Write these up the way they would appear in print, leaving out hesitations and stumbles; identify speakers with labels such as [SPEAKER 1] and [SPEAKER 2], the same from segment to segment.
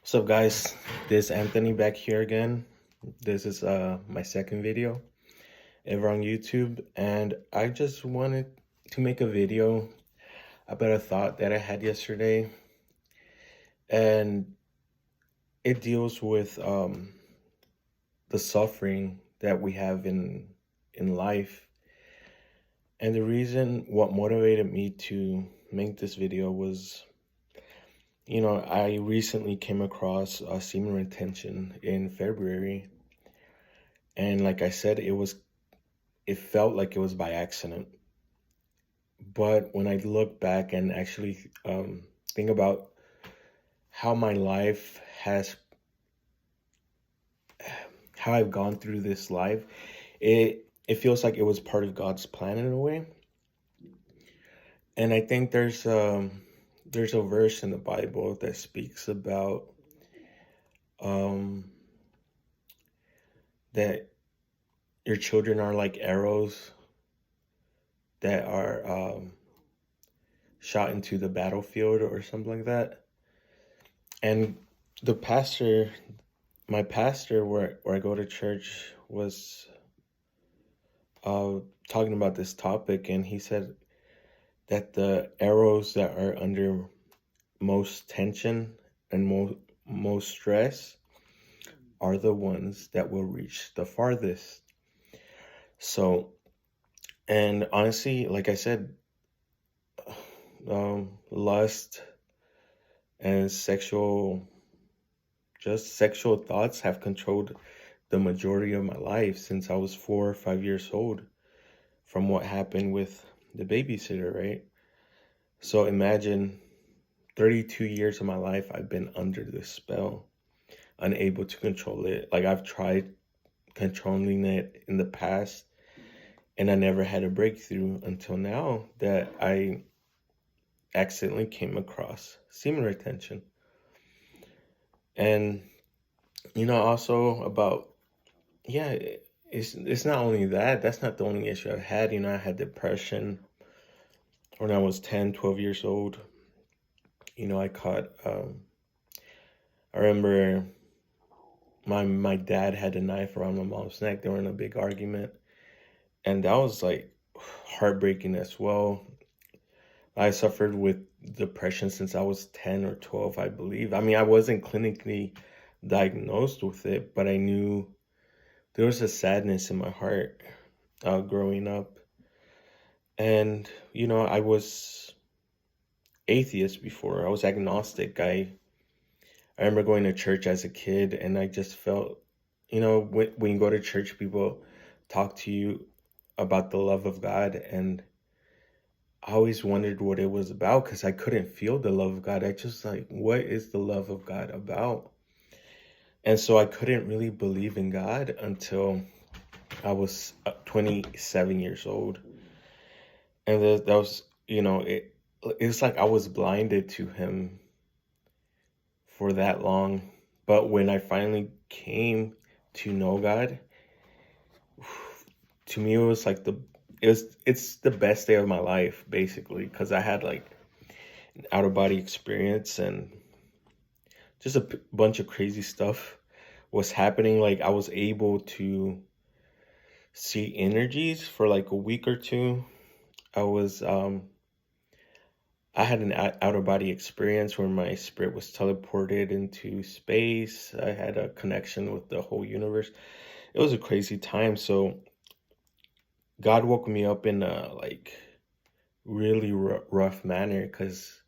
[SPEAKER 1] What's up, guys? This is Anthony back here again. This is my second video ever on YouTube, and I just wanted to make a video about a thought that I had yesterday, and it deals with the suffering that we have in life. And the reason what motivated me to make this video was, I recently came across Seme Retention in February, and like I said, it felt like it was by accident. But when I look back and actually think about how my life has, how I've gone through this life, it feels like it was part of God's plan in a way. And I think there's a verse in the Bible that speaks about that your children are like arrows that are shot into the battlefield or something like that. And the pastor, my pastor where I go to church, was talking about this topic, and he said that the arrows that are under most tension and most stress are the ones that will reach the farthest. So, and honestly, like I said, lust and sexual thoughts have controlled the majority of my life since I was 4 or 5 years old, from what happened with the babysitter, right? So imagine 32 years of my life I've been under this spell, unable to control it. Like, I've tried controlling it in the past, and I never had a breakthrough until now that I accidentally came across Seme Retention. And also about, it's not only that. That's not the only issue I've had. I had depression when I was 10, 12 years old. I remember my dad had a knife around my mom's neck. They were in a big argument, and that was like heartbreaking as well. I suffered with depression since I was 10 or 12, I believe. I mean, I wasn't clinically diagnosed with it, but I knew there was a sadness in my heart growing up. And, I was atheist before. I was agnostic. I remember going to church as a kid, and I just felt, when you go to church, people talk to you about the love of God, and I always wondered what it was about because I couldn't feel the love of God. I just like, what is the love of God about? And so I couldn't really believe in God until I was 27 years old. And that was, it's like I was blinded to him for that long. But when I finally came to know God, to me, it was like it's the best day of my life, basically, because I had like an out of body experience, and just a bunch of crazy stuff was happening. Like, I was able to see energies for like a week or two. I had an out of body experience where my spirit was teleported into space. I had a connection with the whole universe. It was a crazy time. So God woke me up in a like really rough manner, because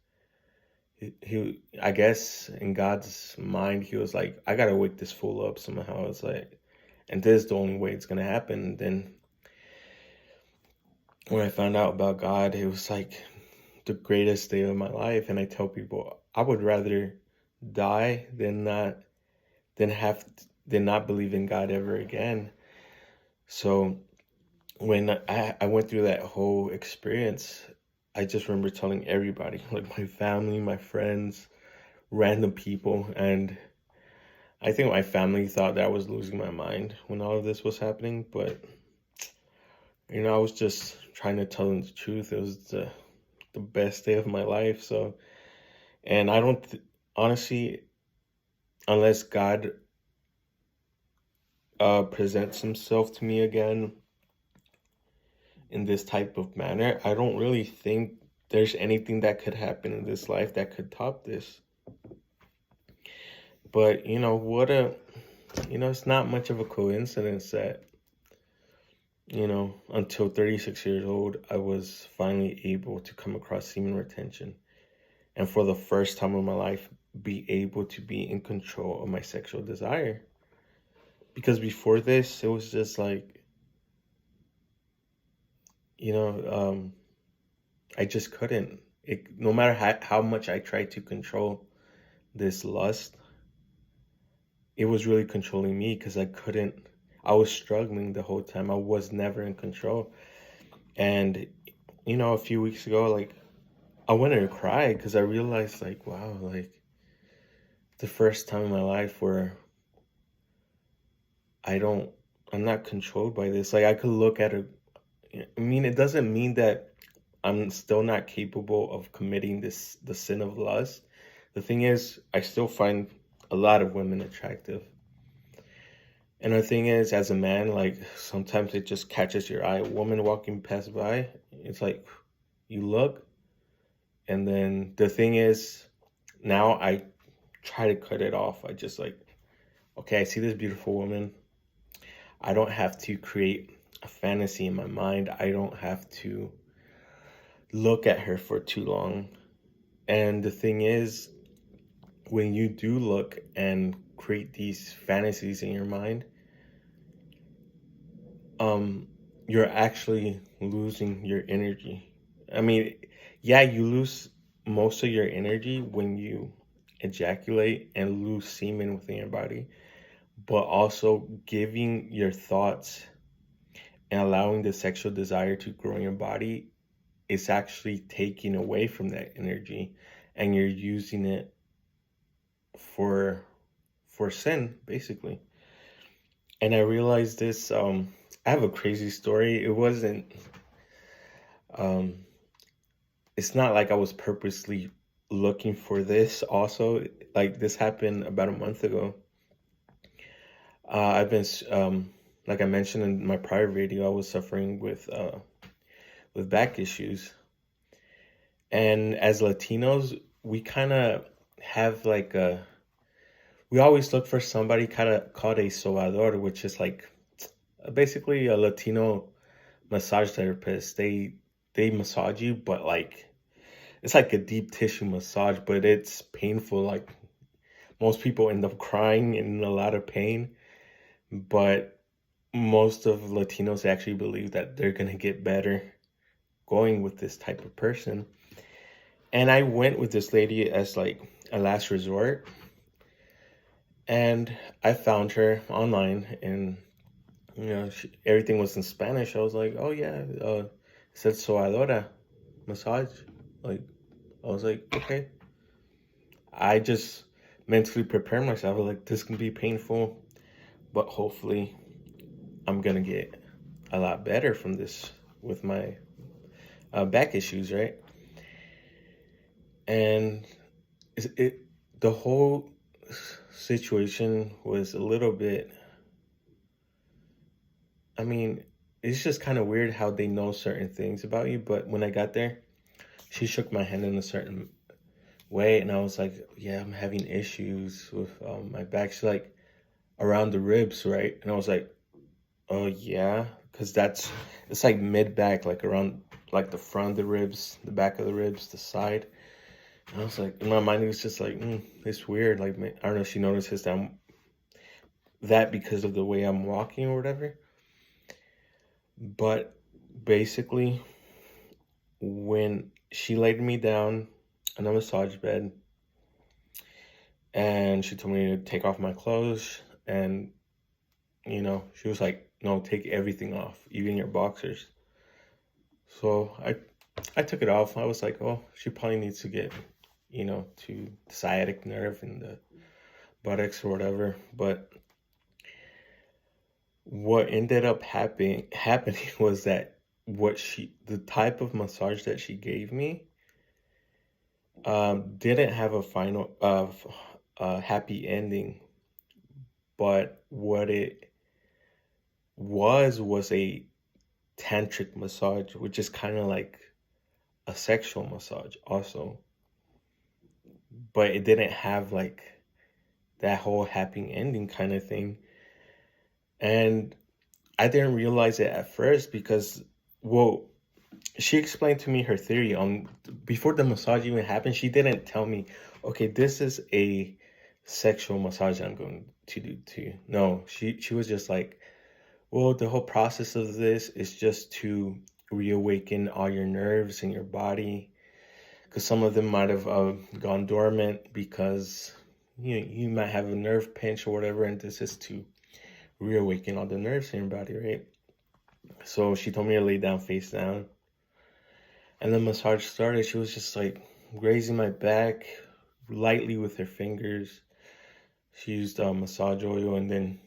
[SPEAKER 1] he, I guess in God's mind, he was like, I gotta wake this fool up somehow. It's like, and this is the only way it's gonna happen. Then when I found out about God, it was like the greatest day of my life. And I tell people, I would rather die than not believe in God ever again. So when I went through that whole experience, I just remember telling everybody, like my family, my friends, random people. And I think my family thought that I was losing my mind when all of this was happening. But, I was just trying to tell them the truth. It was the best day of my life. So, and I don't, honestly, unless God presents himself to me again in this type of manner, I don't really think there's anything that could happen in this life that could top this. But it's not much of a coincidence that, until 36 years old, I was finally able to come across semen retention. And for the first time in my life, be able to be in control of my sexual desire. Because before this, it was just like, you know, um, I just couldn't. No matter how much I tried to control this lust, it was really controlling me because I couldn't. I was struggling the whole time. I was never in control. And, a few weeks ago, like, I wanted to cry because I realized, like, wow, like, the first time in my life where I don't, I'm not controlled by this. Like, I could look at it. I mean, it doesn't mean that I'm still not capable of committing the sin of lust. The thing is, I still find a lot of women attractive. And the thing is, as a man, like, sometimes it just catches your eye. A woman walking past by, it's like, you look. And then the thing is, now I try to cut it off. I just like, okay, I see this beautiful woman. I don't have to create a fantasy in my mind. I don't have to look at her for too long. And the thing is, when you do look and create these fantasies in your mind, you're actually losing your energy. I mean, yeah, you lose most of your energy when you ejaculate and lose semen within your body, but also giving your thoughts and allowing the sexual desire to grow in your body is actually taking away from that energy, and you're using it for sin, basically. And I realized this. I have a crazy story. Um, it's not like I was purposely looking for this. Also, like, this happened about a month ago. I've been, like I mentioned in my prior video, I was suffering with back issues. And as Latinos, we kind of have like we always look for somebody kind of called a sobador, which is like basically a Latino massage therapist. They massage you, but like it's like a deep tissue massage, but it's painful. Like, most people end up crying in a lot of pain, but most of Latinos actually believe that they're gonna get better going with this type of person. And I went with this lady as like a last resort, and I found her online, and everything was in Spanish. I was like, oh yeah, it said soadora massage. Like, I was like, okay. I just mentally prepared myself. I was like, this can be painful, but hopefully I'm gonna get a lot better from this with my back issues, right? And the whole situation was a little bit, I mean, it's just kind of weird how they know certain things about you. But when I got there, she shook my hand in a certain way, and I was like, yeah, I'm having issues with my back. She's like, around the ribs, right? And I was like, oh yeah, because it's like mid back, like around like the front of the ribs, the back of the ribs, the side. And I was like, in my mind, it was just like, it's weird. Like, I don't know if she notices that because of the way I'm walking or whatever. But basically, when she laid me down on a massage bed and she told me to take off my clothes, and she was like, no, take everything off, even your boxers. So I took it off. I was like, oh, she probably needs to get, to the sciatic nerve in the buttocks or whatever. But what ended up happening was that the type of massage that she gave me didn't have a happy ending, but what it was a tantric massage, which is kind of like a sexual massage also, but it didn't have like that whole happy ending kind of thing. And I didn't realize it at first because, well, she explained to me her theory on before the massage even happened. She didn't tell me, okay, this is a sexual massage I'm going to do to you. No, she was just like, well, the whole process of this is just to reawaken all your nerves in your body, because some of them might have gone dormant because you might have a nerve pinch or whatever, and this is to reawaken all the nerves in your body, right? So she told me to lay down face down, and the massage started. She was just like grazing my back lightly with her fingers. She used massage oil, and then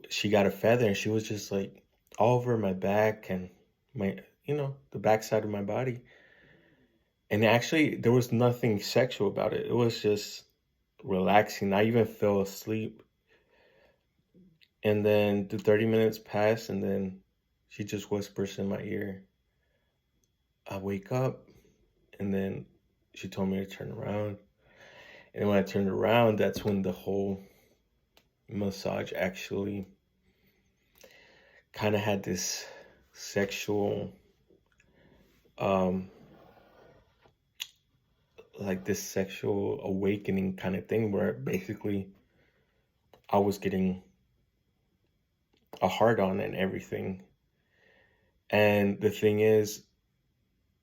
[SPEAKER 1] she got a feather, and she was just like all over my back and my, the backside of my body. And actually, there was nothing sexual about it. It was just relaxing. I even fell asleep. And then the 30 minutes passed, and then she just whispers in my ear. I wake up, and then she told me to turn around. And when I turned around, that's when the whole massage actually kind of had this sexual, like this sexual awakening kind of thing, where basically I was getting a hard on and everything. And the thing is,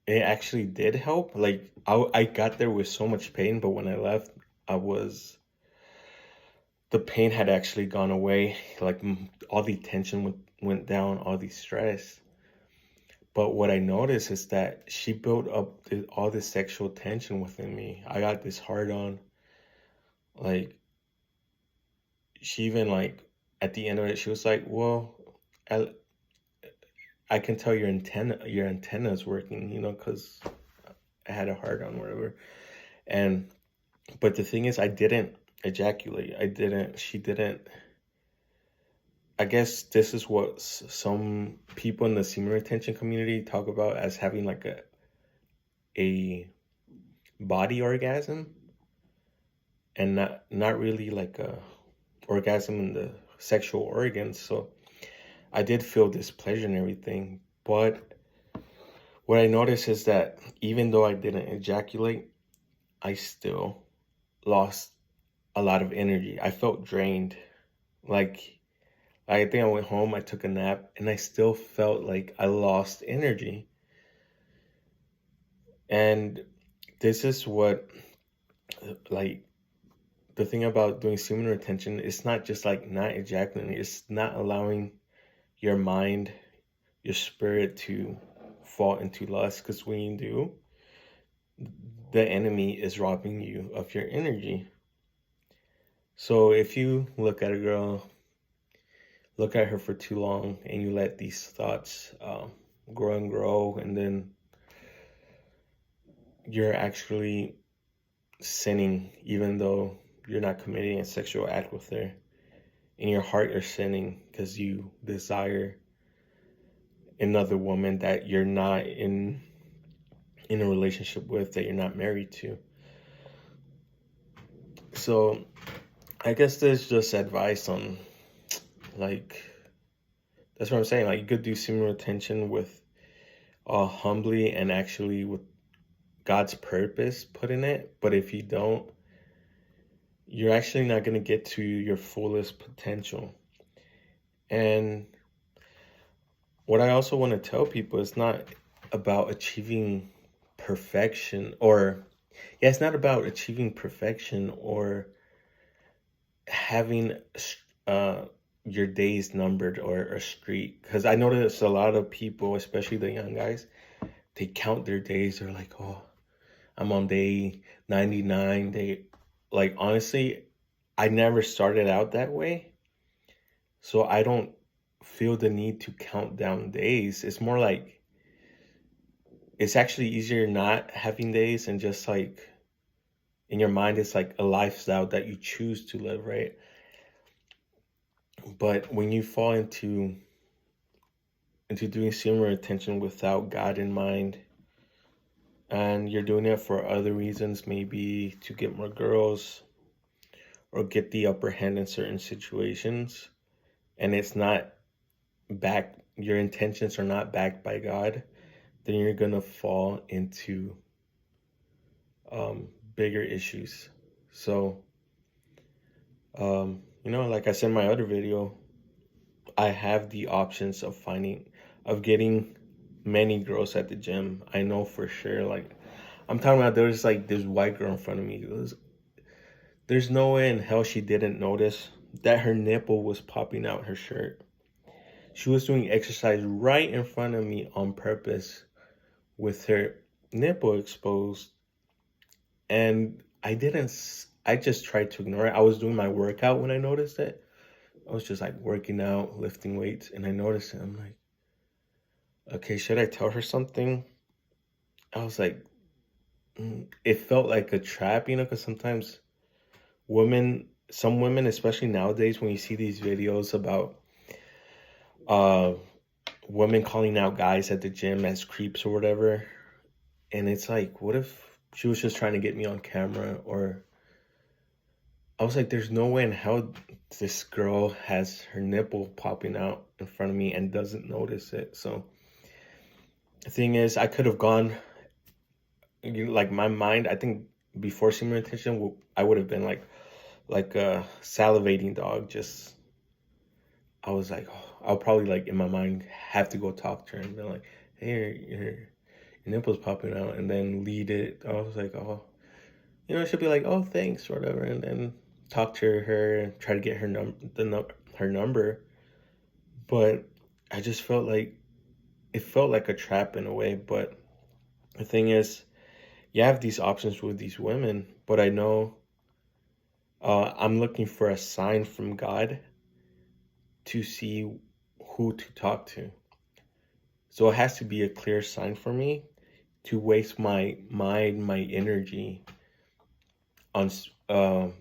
[SPEAKER 1] it actually did help. Like I got there with so much pain, but when I left, the pain had actually gone away. Like all the tension went down, all the stress. But what I noticed is that she built up all this sexual tension within me. I got this hard on. Like she even like at the end of it, she was like, "Well, I can tell your antenna is working, because I had a hard on, whatever." And but the thing is, I didn't ejaculate. She didn't. I guess this is what some people in the Seme Retention community talk about as having like a body orgasm, and not really like a orgasm in the sexual organs. So I did feel this pleasure and everything, but what I noticed is that even though I didn't ejaculate, I still lost a lot of energy. I felt drained. Like, I think I went home, I took a nap, and I still felt like I lost energy. And this is what, like, the thing about doing semen retention, it's not just like not ejaculating, it's not allowing your mind, your spirit to fall into lust. Because when you do, the enemy is robbing you of your energy. So if you look at a girl, look at her for too long, and you let these thoughts grow and grow, and then you're actually sinning, even though you're not committing a sexual act with her. In your heart, you're sinning because you desire another woman that you're not in a relationship with, that you're not married to. So I guess there's just advice on, like, that's what I'm saying. Like, you could do semen retention with humbly and actually with God's purpose put in it. But if you don't, you're actually not going to get to your fullest potential. And what I also want to tell people is not about achieving perfection, or it's not about achieving perfection or having your days numbered or a streak. Because I notice a lot of people, especially the young guys, they count their days. They're like, oh, I'm on day 99. Like, honestly, I never started out that way. So I don't feel the need to count down days. It's more like, it's actually easier not having days and just like in your mind, it's like a lifestyle that you choose to live, right? But when you fall into doing Seme Retention without God in mind, and you're doing it for other reasons, maybe to get more girls or get the upper hand in certain situations, and it's not backed, your intentions are not backed by God, then you're gonna fall into bigger issues. So, like I said in my other video, I have the options of getting many girls at the gym. I know for sure. Like, I'm talking about, there's like this white girl in front of me. There's no way in hell she didn't notice that her nipple was popping out her shirt. She was doing exercise right in front of me on purpose with her nipple exposed. And I just tried to ignore it. I was doing my workout when I noticed it. I was just like working out, lifting weights, and I noticed it. I'm like, okay, should I tell her something? I was like, it felt like a trap, because sometimes some women, especially nowadays, when you see these videos about women calling out guys at the gym as creeps or whatever, and it's like, what if she was just trying to get me on camera? Or I was like, there's no way in hell this girl has her nipple popping out in front of me and doesn't notice it. So the thing is, I could have gone, like, my mind, I think before Seme Retention, I would have been like a salivating dog. Just, I was like, I'll probably, like, in my mind have to go talk to her and be like, hey, your nipple's popping out, and then lead it. I was like, she'll be like, oh, thanks, or whatever, and then talk to her, try to get her number. But I just felt like it felt like a trap in a way. But the thing is, you have these options with these women, but I know I'm looking for a sign from God to see who to talk to. So it has to be a clear sign for me to waste my mind, my energy on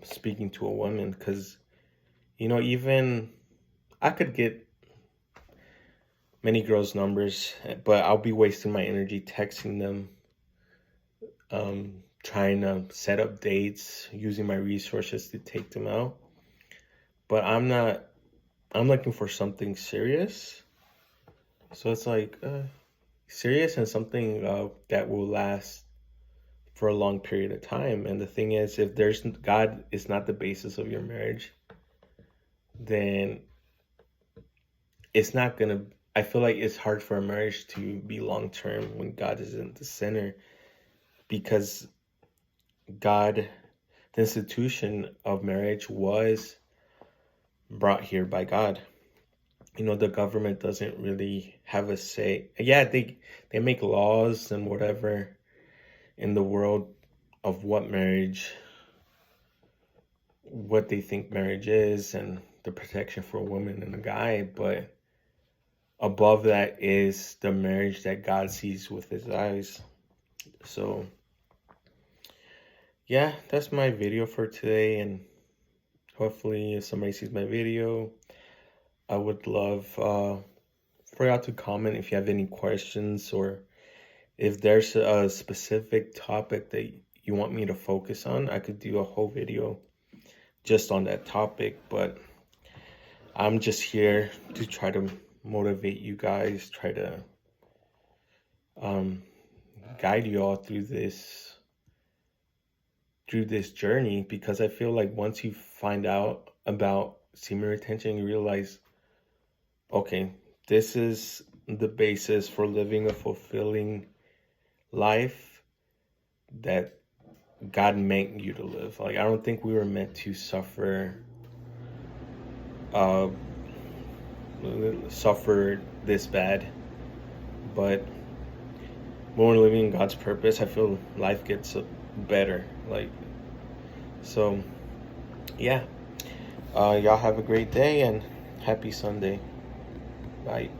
[SPEAKER 1] speaking to a woman, because even I could get many girls' numbers, but I'll be wasting my energy texting them, trying to set up dates, using my resources to take them out. But I'm looking for something serious. So it's like serious and something that will last for a long period of time. And the thing is, if God is not the basis of your marriage, then it's not gonna, I feel like it's hard for a marriage to be long term when God isn't the center, because God, the institution of marriage, was brought here by God. The government doesn't really have a say. Yeah, they make laws and whatever in the world of what they think marriage is, and the protection for a woman and a guy, but above that is the marriage that God sees with his eyes. So yeah, that's my video for today, and hopefully if somebody sees my video, I would love for y'all to comment if you have any questions, or if there's a specific topic that you want me to focus on. I could do a whole video just on that topic, but I'm just here to try to motivate you guys, try to guide you all through this journey, because I feel like once you find out about Seme Retention, you realize, okay, this is the basis for living a fulfilling life that God meant you to live. Like, I don't think we were meant to suffer this bad, but when we're living in God's purpose, I feel life gets better. Like, so yeah, y'all have a great day and happy Sunday. Bye.